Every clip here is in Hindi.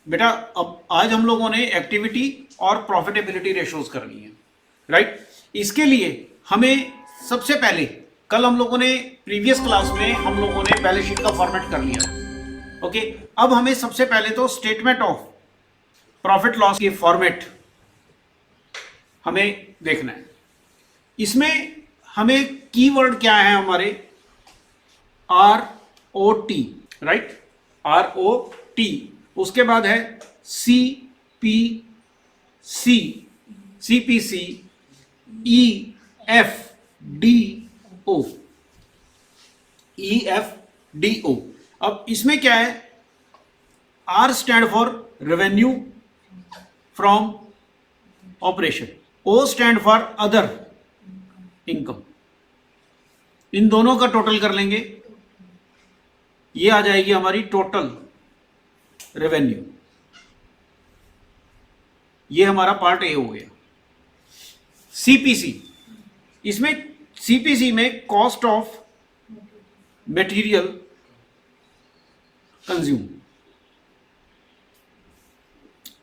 बेटा अब आज हम लोगों ने एक्टिविटी और प्रॉफिटेबिलिटी रेशोज करनी है, राइट। इसके लिए हमें सबसे पहले कल हम लोगों ने प्रीवियस क्लास में हम लोगों ने बैलेंस शीट का फॉर्मेट कर लिया, ओके। अब हमें सबसे पहले तो स्टेटमेंट ऑफ प्रॉफिट लॉस की फॉर्मेट हमें देखना है। इसमें हमें कीवर्ड क्या है हमारे, ROT, राइट, ROT। उसके बाद है CPC, CPC, EFDO, EFDO। अब इसमें क्या है, R stand for revenue from operation, O stand for other income. इन दोनों का टोटल कर लेंगे, ये आ जाएगी हमारी टोटल रेवेन्यू। ये हमारा पार्ट ए हो गया। CPC, इसमें CPC में cost of material consume.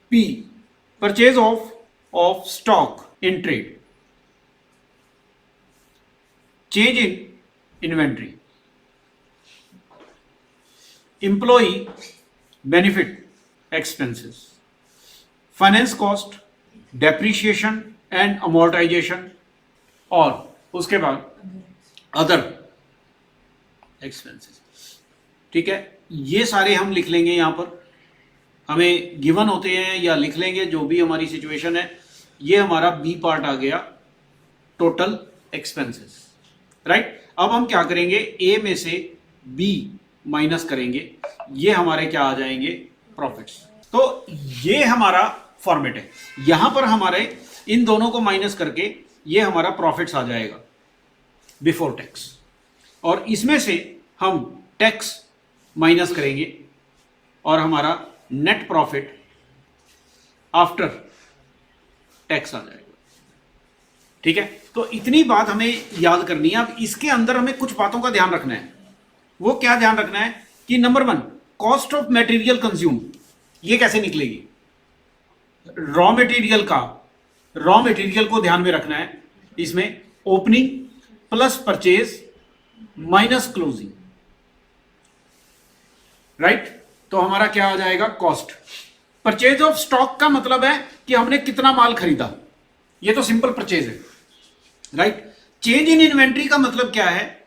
P, purchase of stock in trade, change in inventory, employee benefit expenses, finance cost, depreciation and amortisation, और उसके बाद अदर एक्सपेंसेस। ठीक है, ये सारे हम लिख लेंगे। यहां पर हमें गिवन होते हैं या लिख लेंगे, जो भी हमारी सिचुएशन है। ये हमारा बी पार्ट आ गया, टोटल एक्सपेंसेस, राइट। अब हम क्या करेंगे, ए में से बी माइनस करेंगे, ये हमारे क्या आ जाएंगे, प्रॉफिट्स। तो ये हमारा फॉर्मेट है। यहां पर हमारे इन दोनों को माइनस करके ये हमारा प्रॉफिट्स आ जाएगा बिफोर टैक्स, और इसमें से हम टैक्स माइनस करेंगे और हमारा नेट प्रॉफिट आफ्टर टैक्स आ जाएगा। ठीक है, तो इतनी बात हमें याद करनी है। अब इसके अंदर हमें कुछ बातों का ध्यान रखना है। वो क्या ध्यान रखना है कि number 1, cost of material consume, ये कैसे निकलेगी। रॉ मटेरियल को ध्यान में रखना है। इसमें opening plus purchase minus closing, right. तो हमारा क्या आ जाएगा, कॉस्ट। परचेज ऑफ स्टॉक का मतलब है कि हमने कितना माल खरीदा, ये तो सिंपल परचेज है, राइट। चेंज इन इन्वेंट्री का मतलब क्या है,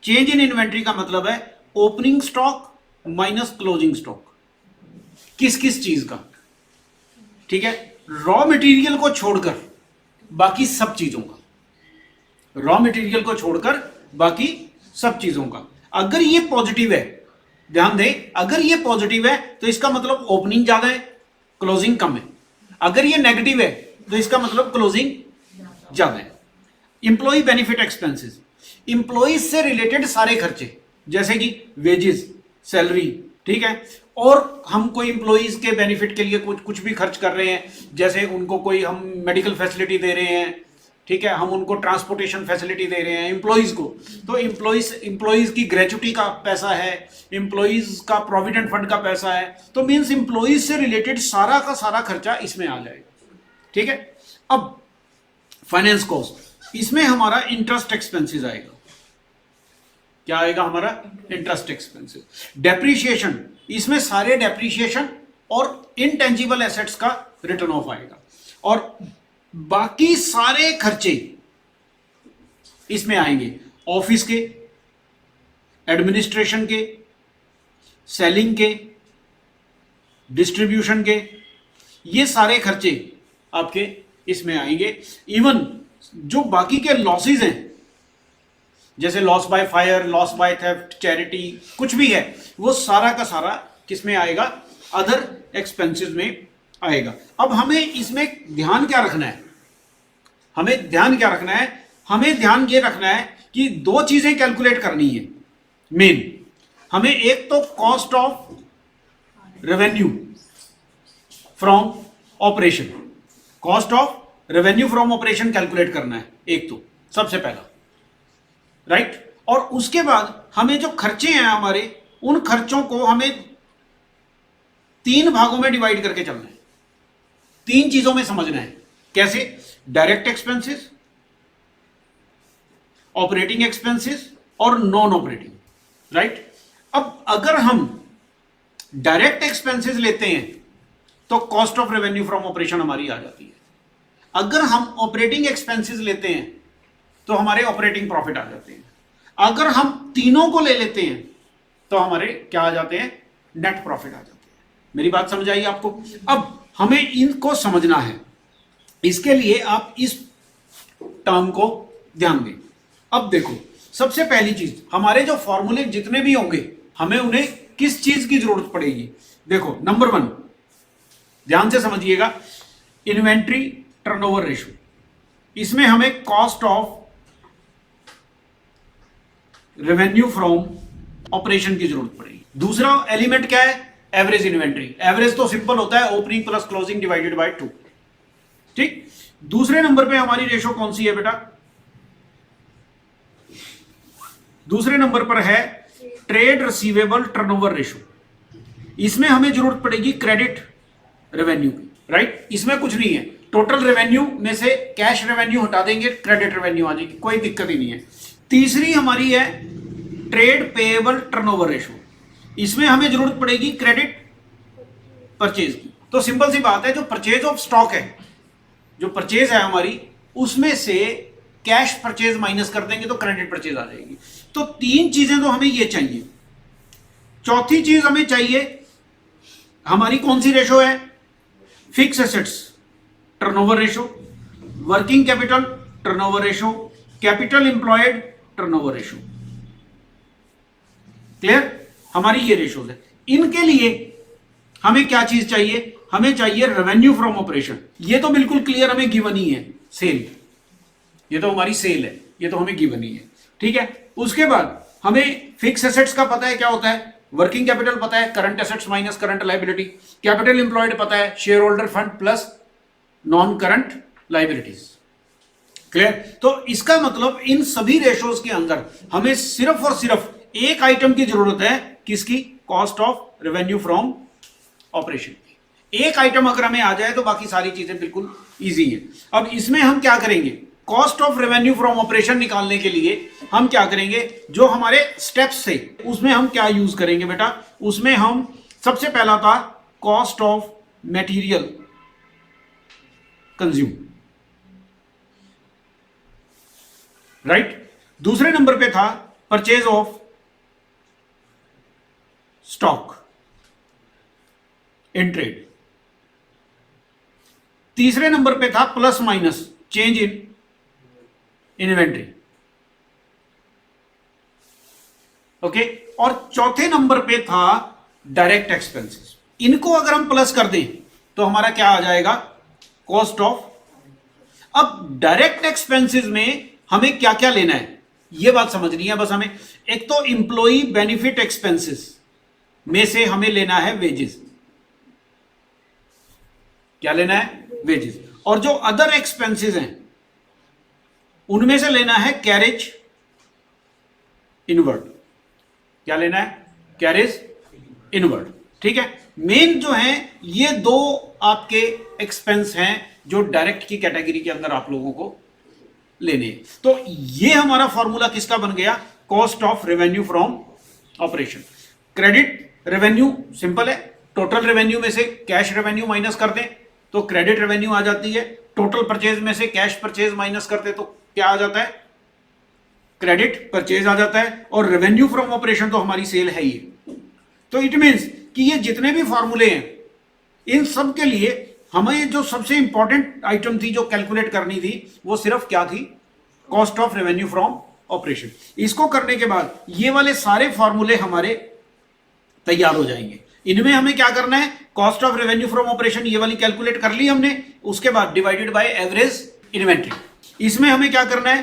चेंज इन इन्वेंट्री का मतलब है opening stock minus closing stock, किस किस चीज का। ठीक है, रॉ मटेरियल को छोड़कर बाकी सब चीजों का, रॉ मटेरियल को छोड़कर बाकी सब चीजों का। अगर ये पॉजिटिव है, ध्यान दें, अगर ये पॉजिटिव है तो इसका मतलब ओपनिंग ज्यादा है, क्लोजिंग कम है। अगर ये नेगेटिव है तो इसका मतलब क्लोजिंग ज्यादा है। इंप्लॉई बेनिफिट एक्सपेंसेस, इंप्लॉइज से रिलेटेड सारे खर्चे, जैसे कि वेजेस, सैलरी, ठीक है। और हम कोई इंप्लॉइज के बेनिफिट के लिए कुछ भी खर्च कर रहे हैं, जैसे उनको कोई हम मेडिकल फैसिलिटी दे रहे हैं, ठीक है, हम उनको ट्रांसपोर्टेशन फैसिलिटी दे रहे हैं इंप्लॉइज को, तो इंप्लॉइज की ग्रेचुटी का पैसा है, इंप्लॉइज का प्रोविडेंट फंड का पैसा है, तो मीन्स इंप्लॉइज से रिलेटेड सारा का सारा खर्चा इसमें आ जाएगा। ठीक है, अब फाइनेंस कॉस्ट, इसमें हमारा इंटरेस्ट एक्सपेंसेस आएगा। क्या आएगा हमारा, इंटरेस्ट एक्सपेंसेस। डेप्रीशिएशन, इसमें सारे डेप्रीशिएशन और इनटेंजिबल एसेट्स का रिटर्न ऑफ आएगा, और बाकी सारे खर्चे इसमें आएंगे, ऑफिस के, एडमिनिस्ट्रेशन के, सेलिंग के, डिस्ट्रीब्यूशन के, ये सारे खर्चे आपके इसमें आएंगे। इवन जो बाकी के लॉसेज हैं, जैसे loss by fire, loss by theft, charity, कुछ भी है, वो सारा का सारा किसमें आएगा, अदर एक्सपेंसेस में आएगा। अब हमें इसमें ध्यान क्या रखना है, हमें ध्यान क्या रखना है, हमें ध्यान ये रखना है कि दो चीजें कैलकुलेट करनी है मेन। हमें एक तो cost of revenue from operation, cost of revenue from operation calculate करना है एक तो सबसे पहला, राइट। और उसके बाद हमें जो खर्चे हैं हमारे, उन खर्चों को हमें तीन भागों में डिवाइड करके चलना है, तीन चीजों में समझना है। कैसे? डायरेक्ट एक्सपेंसेस, ऑपरेटिंग एक्सपेंसेस और नॉन ऑपरेटिंग, राइट। अब अगर हम डायरेक्ट एक्सपेंसेस लेते हैं तो cost of revenue from operation हमारी आ जाती है। अगर हम ऑपरेटिंग एक्सपेंसेस लेते हैं तो हमारे ऑपरेटिंग प्रॉफिट आ जाते हैं। अगर हम तीनों को ले लेते हैं तो हमारे क्या आ जाते हैं? नेट प्रॉफिट आ जाते हैं। मेरी बात समझ आई आपको? अब हमें इनको समझना है, इसके लिए आप इस टर्म को ध्यान दें। अब देखो, सबसे पहली चीज, हमारे जो फॉर्मूले जितने भी होंगे हमें उन्हें किस चीज की जरूरत पड़ेगी? देखो, नंबर 1 ध्यान से समझिएगा, इन्वेंट्री टर्नओवर रेशियो। इसमें हमें cost of revenue from operation की जरूरत पड़ेगी। दूसरा एलिमेंट क्या है? Average inventory. एवरेज तो सिंपल होता है, opening plus closing divided by 2, ठीक। दूसरे नंबर पे हमारी रेशो कौन सी है बेटा? दूसरे नंबर पर है ट्रेड रिसीवेबल टर्नओवर रेशो। इसमें हमें जरूरत पड़ेगी क्रेडिट रेवेन्यू की, राइट। इसमें कुछ नहीं है, टोटल रेवेन्यू में से कैश रेवेन्यू हटा देंगे, क्रेडिट रेवेन्यू आ जाएगी, कोई दिक्कत ही नहीं है। तीसरी हमारी है ट्रेड पेएबल टर्नओवर रेशो। इसमें हमें जरूरत पड़ेगी क्रेडिट परचेज की। तो सिंपल सी बात है, जो परचेज ऑफ स्टॉक है, जो परचेज है हमारी, उसमें से कैश परचेज माइनस कर देंगे तो क्रेडिट परचेज आ जाएगी। तो तीन चीजें तो हमें ये चाहिए। चौथी चीज हमें चाहिए, हमारी कौन सी रेशो है? Fix assets turnover ratio, working capital turnover ratio, capital employed turnover ratio. Clear? हमारी ये रेशोज है। इनके लिए हमें क्या चीज चाहिए? हमें चाहिए रेवेन्यू फ्रॉम ऑपरेशन। ये तो बिल्कुल क्लियर हमें गिवन ही है, सेल। ये तो हमारी सेल है, ये तो हमें गिवन ही है, ठीक है। उसके बाद हमें फिक्स एसेट्स का पता है क्या होता है, वर्किंग कैपिटल पता है, current assets minus current liability, capital employed पता है, share holder fund plus non current liabilities. Clear? तो इसका मतलब इन सभी रेशोज के अंदर हमें सिर्फ और सिर्फ एक आइटम की जरूरत है, किसकी? Cost of revenue from operation की। एक आइटम अगर हमें आ जाए तो बाकी सारी चीजें बिल्कुल इजी है। अब इसमें हम क्या करेंगे? Cost of revenue from operation निकालने के लिए हम क्या करेंगे? जो हमारे स्टेप्स थे उसमें हम क्या यूज करेंगे बेटा? उसमें हम सबसे पहला था cost of material consume, right. दूसरे नंबर पे था purchase of stock in trade. तीसरे नंबर पे था plus minus change in inventory, okay. और चौथे नंबर पे था डायरेक्ट एक्सपेंसेस। इनको अगर हम प्लस कर दें तो हमारा क्या आ जाएगा? Cost of. अब डायरेक्ट एक्सपेंसेस में हमें क्या क्या लेना है, यह बात समझनी है बस हमें। एक तो इंप्लॉई बेनिफिट एक्सपेंसेस में से हमें लेना है वेजेस। क्या लेना है? वेजेस। और जो अदर एक्सपेंसेस हैं उनमें से लेना है कैरेज इनवर्ड। क्या लेना है? कैरेज इनवर्ड, ठीक है। मेन जो है ये दो आपके एक्सपेंस हैं जो डायरेक्ट की कैटेगरी के अंदर आप लोगों को लेने हैं। तो ये हमारा फॉर्मूला किसका बन गया? Cost of revenue from operation. Credit revenue simple है, टोटल रेवेन्यू में से कैश रेवेन्यू माइनस कर दें तो क्रेडिट रेवेन्यू आ जाती है। टोटल परचेज में से कैश परचेज माइनस करते तो क्या आ जाता है? क्रेडिट परचेज आ जाता है। और रेवेन्यू फ्रॉम ऑपरेशन तो हमारी सेल है ही। तो इट मींस कि ये जितने भी फॉर्मूले हैं इन सब के लिए हमें जो सबसे इंपॉर्टेंट आइटम थी जो कैलकुलेट करनी थी वो सिर्फ क्या थी? Cost of revenue from operation. इसको करने के बाद ये वाले सारे फॉर्मूले हमारे तैयार हो जाएंगे। इनमें हमें क्या करना है? Cost of revenue from operation ये वाली कैलकुलेट कर ली हमने। उसके बाद डिवाइडेड बाय एवरेज इन्वेंट्री। इसमें हमें क्या करना है?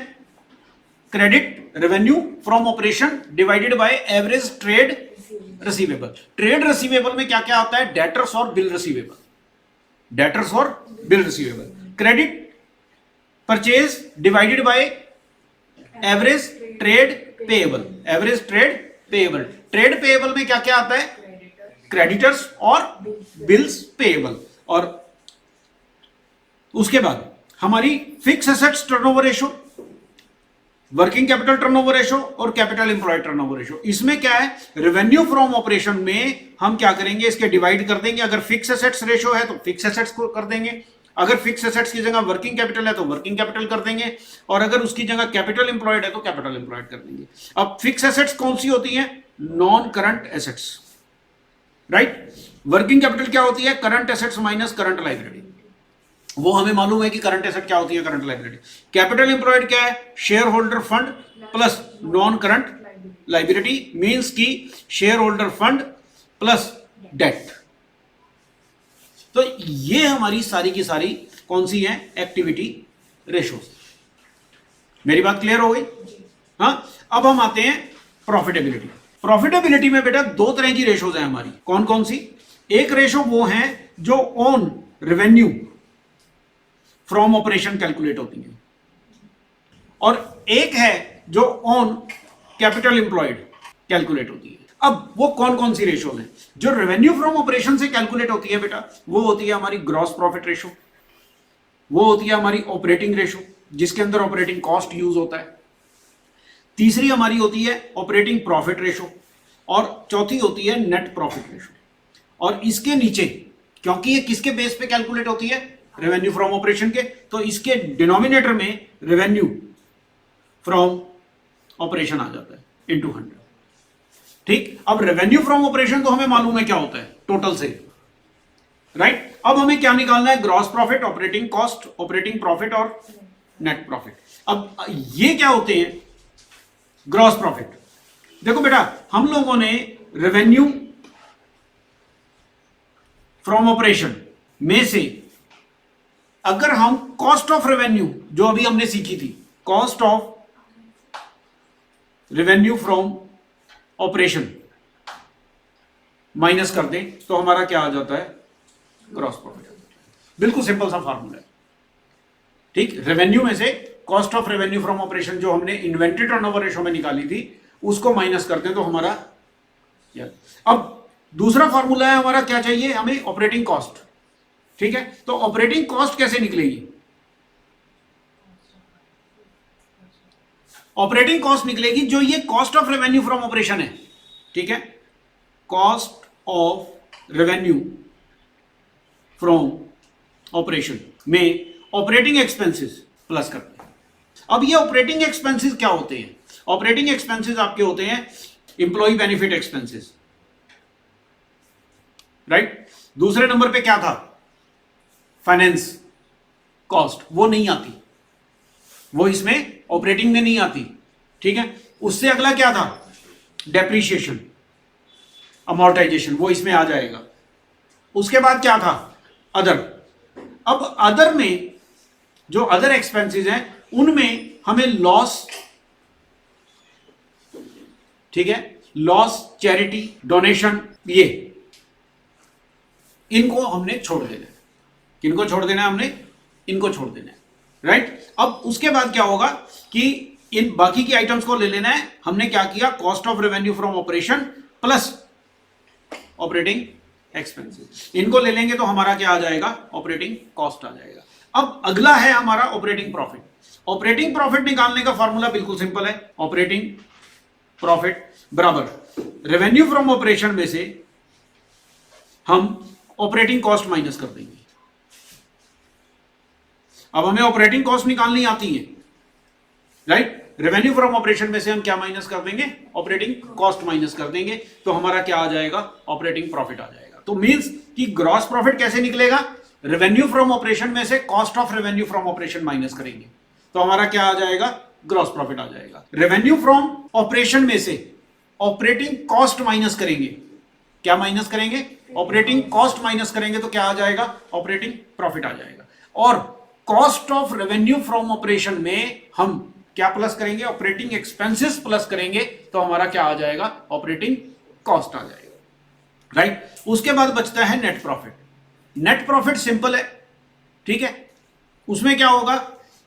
Credit revenue from operation divided by average trade receivable. Trade receivable में क्या क्या आता है? डेटर्स और बिल रिसीवेबल। डेटर्स और bill receivable. Credit purchase divided by average trade payable. Average trade payable. Trade payable में क्या क्या आता है? क्रेडिटर्स और बिल्स पेएबल। और उसके बाद हमारी fix assets turnover ratio, working capital turnover ratio और कैपिटल एम्प्लॉयड टर्नओवर रेशो। इसमें क्या है, रेवेन्यू फ्रॉम ऑपरेशन में हम क्या करेंगे, इसके डिवाइड कर देंगे। अगर फिक्स एसेट्स रेशो है तो फिक्स एसेट्स को कर देंगे, अगर फिक्स एसेट्स की जगह वर्किंग कैपिटल है तो वर्किंग कैपिटल कर देंगे, और अगर उसकी जगह कैपिटल एम्प्लॉयड है तो कैपिटल एम्प्लॉयड कर देंगे। अब फिक्स एसेट्स कौन सी होती है, non current assets, right. Working capital क्या होती है, current assets minus current liability, वो हमें मालूम है कि करंट एसेट क्या होती है, करंट लायबिलिटी। कैपिटल एम्प्लॉयड क्या है, share holder fund plus non current liability, means की share holder fund plus debt. तो ये हमारी सारी की सारी कौन सी है, एक्टिविटी रेशोज। मेरी बात क्लियर हो गई? हाँ, अब हम आते हैं प्रॉफिटेबिलिटी। प्रॉफिटेबिलिटी में बेटा दो तरह की रेशोज हैं हमारी, कौन कौन सी। एक रेशो वो है जो on revenue from operation calculate होती है, और एक है जो ऑन कैपिटल एम्प्लॉयड कैलकुलेट होती है। अब वो कौन कौन सी रेशोज हैं, जो रेवेन्यू फ्रॉम ऑपरेशन से कैलकुलेट होती है बेटा, वो होती है हमारी ग्रॉस प्रॉफिट रेशो, वो होती है हमारी ऑपरेटिंग रेशो जिसके अंदर ऑपरेटिंग कॉस्ट यूज होता है, तीसरी हमारी होती है ऑपरेटिंग प्रॉफिट रेशो, और चौथी होती है नेट प्रॉफिट रेशो। और इसके नीचे, क्योंकि ये किसके बेस पे कैलकुलेट होती है, रेवेन्यू फ्रॉम ऑपरेशन के, तो इसके डिनोमिनेटर में रेवेन्यू फ्रॉम ऑपरेशन आ जाता है इनटू 100। ठीक, अब रेवेन्यू फ्रॉम ऑपरेशन तो हमें मालूम है क्या होता है, टोटल सेल, राइट। अब हमें क्या निकालना है, gross profit, operating cost, operating profit और नेट प्रॉफिट। अब ये क्या होते हैं, ग्रॉस प्रॉफिट। देखो बेटा, हम लोगों ने रेवेन्यू फ्रॉम ऑपरेशन में से अगर हम कॉस्ट ऑफ रेवेन्यू जो अभी हमने सीखी थी, cost of revenue from operation minus कर दें तो हमारा क्या आ जाता है, ग्रॉस प्रॉफिट आ जाता है। बिल्कुल सिंपल सा फार्मूला है, ठीक। रेवेन्यू में से cost of revenue from operation जो हमने इन्वेंट्री टर्नओवर रेशो में निकाली थी उसको माइनस करते हैं तो हमारा अब दूसरा फार्मूला है हमारा, क्या चाहिए हमें, ऑपरेटिंग कॉस्ट, ठीक है। तो ऑपरेटिंग कॉस्ट कैसे निकलेगी, ऑपरेटिंग कॉस्ट निकलेगी जो ये cost of revenue from operation है, ठीक है, cost of revenue from operation में ऑपरेटिंग एक्सपेंसेस प्लस करते हैं। अब ये ऑपरेटिंग एक्सपेंसेस क्या होते हैं, ऑपरेटिंग एक्सपेंसेस आपके होते हैं इंप्लॉय बेनिफिट एक्सपेंसेस, राइट। दूसरे नंबर पे क्या था, फाइनेंस कॉस्ट, वो नहीं आती, वो इसमें ऑपरेटिंग में नहीं आती, ठीक है। उससे अगला क्या था, डेप्रीशिएशन अमोर्टाइजेशन, वो इसमें आ जाएगा। उसके बाद क्या था, अदर। अब अदर में जो अदर एक्सपेंसेस हैं उनमें हमें लॉस, ठीक है, लॉस, चैरिटी, डोनेशन, ये इनको हमने छोड़ देना है। किनको छोड़ देना है, हमने इनको छोड़ देना है, राइट। अब उसके बाद क्या होगा कि इन बाकी की आइटम्स को ले लेना है। हमने क्या किया, cost of revenue from operation plus operating expenses, इनको ले लेंगे तो हमारा क्या आ जाएगा, ऑपरेटिंग कॉस्ट आ जाएगा। अब अगला है हमारा ऑपरेटिंग प्रॉफिट। ऑपरेटिंग प्रॉफिट निकालने का फॉर्मूला बिल्कुल सिंपल है, ऑपरेटिंग प्रॉफिट बराबर रेवेन्यू फ्रॉम ऑपरेशन में से हम ऑपरेटिंग कॉस्ट माइनस कर देंगे। अब हमें ऑपरेटिंग कॉस्ट निकालनी आती है, राइट। रेवेन्यू फ्रॉम ऑपरेशन में से हम क्या माइनस कर देंगे, ऑपरेटिंग कॉस्ट माइनस कर देंगे, तो हमारा क्या आ जाएगा, ऑपरेटिंग प्रॉफिट आ जाएगा। तो मींस कि ग्रॉस प्रॉफिट कैसे निकलेगा, रेवेन्यू फ्रॉम ऑपरेशन में से cost of revenue from operation minus करेंगे तो हमारा क्या आ जाएगा, ग्रॉस प्रॉफिट आ जाएगा। रेवेन्यू फ्रॉम ऑपरेशन में से ऑपरेटिंग कॉस्ट माइनस करेंगे, क्या माइनस करेंगे, ऑपरेटिंग कॉस्ट माइनस करेंगे तो क्या आ जाएगा, ऑपरेटिंग प्रॉफिट आ जाएगा। और cost of revenue from operation में हम क्या प्लस करेंगे, ऑपरेटिंग एक्सपेंसेस प्लस करेंगे तो हमारा क्या आ जाएगा, ऑपरेटिंग कॉस्ट आ जाएगा, राइट। उसके बाद बचता है net profit. Net profit simple है, ठीक है। उसमें क्या होगा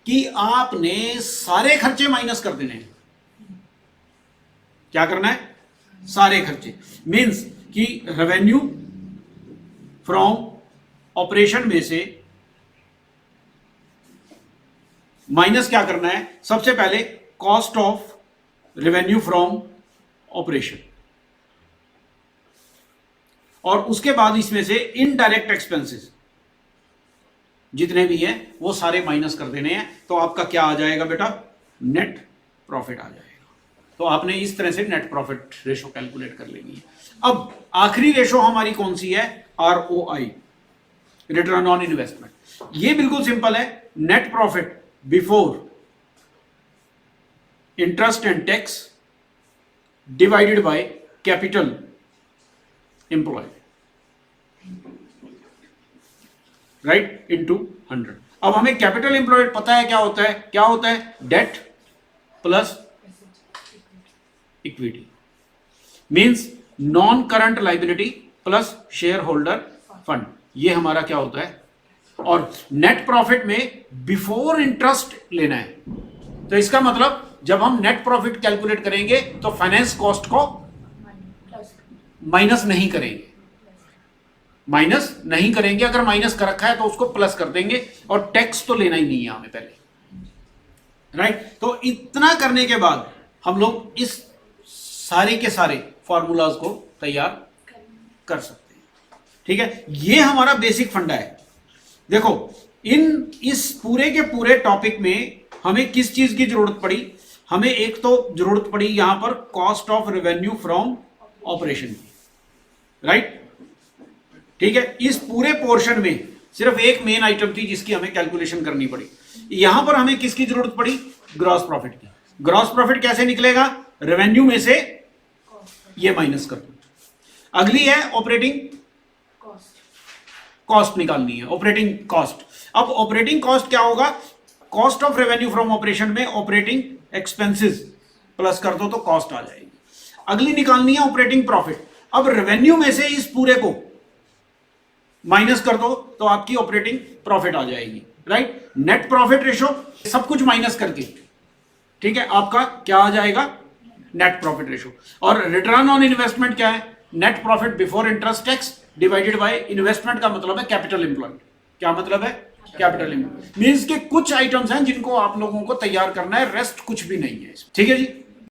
कि आपने सारे खर्चे माइनस कर देने हैं। क्या करना है, सारे खर्चे, मींस कि रेवेन्यू फ्रॉम ऑपरेशन में से माइनस क्या करना है, सबसे पहले cost of revenue from operation, और उसके बाद इसमें से इनडायरेक्ट एक्सपेंसेस जितने भी हैं वो सारे माइनस कर देने हैं। तो आपका क्या आ जाएगा बेटा, नेट प्रॉफिट आ जाएगा। तो आपने इस तरह से नेट प्रॉफिट रेशो कैलकुलेट कर लेनी है। अब आखिरी रेशो हमारी कौन सी है, ROI, रिटर्न ऑन इन्वेस्टमेंट। ये बिल्कुल सिंपल है, net profit before interest and tax divided by capital employed, right, into 100। अब हमें कैपिटल एम्प्लॉयड पता है क्या होता है, क्या होता है, debt plus equity, means non current liability plus share holder fund, ये हमारा क्या होता है। और नेट प्रॉफिट में बिफोर इंटरेस्ट लेना है, तो इसका मतलब जब हम नेट प्रॉफिट कैलकुलेट करेंगे तो फाइनेंस कॉस्ट को माइनस नहीं करेंगे, माइनस नहीं करेंगे, अगर माइनस कर रखा है तो उसको प्लस कर देंगे, और टैक्स तो लेना ही नहीं है हमें पहले, राइट। तो इतना करने के बाद हम लोग इस सारे के सारे फॉर्मूलाज को तैयार कर सकते हैं, ठीक है। ये हमारा बेसिक फंडा है। देखो इस पूरे के पूरे टॉपिक में हमें किस चीज की जरूरत पड़ी, हमें एक तो जरूरत पड़ी यहां पर cost of revenue from operation की, राइट, ठीक है। इस पूरे पोर्शन में सिर्फ एक मेन आइटम थी जिसकी हमें कैलकुलेशन करनी पड़ी। यहां पर हमें किसकी जरूरत पड़ी, ग्रॉस प्रॉफिट की। ग्रॉस प्रॉफिट कैसे निकलेगा, रेवेन्यू में से ये माइनस कर दो। अगली है ऑपरेटिंग कॉस्ट निकालनी है, ऑपरेटिंग कॉस्ट। अब ऑपरेटिंग कॉस्ट क्या होगा, cost of revenue from operation में ऑपरेटिंग एक्सपेंसेस प्लस कर दो तो कॉस्ट आ जाएगी। अगली निकालनी है ऑपरेटिंग प्रॉफिट। अब रेवेन्यू में से इस पूरे को माइनस कर दो तो आपकी ऑपरेटिंग प्रॉफिट आ जाएगी, राइट। नेट प्रॉफिट रेशो सब कुछ माइनस करके, ठीक है, आपका क्या आ जाएगा, नेट प्रॉफिट रेशो। और रिटर्न ऑन इन्वेस्टमेंट क्या है, net profit before interest tax divided by investment, का मतलब है कैपिटल एम्प्लॉयड। क्या मतलब है, कैपिटल एम्प्लॉयड। मींस के कुछ आइटम्स हैं जिनको आप लोगों को तैयार करना है, रेस्ट कुछ भी नहीं है, ठीक है जी।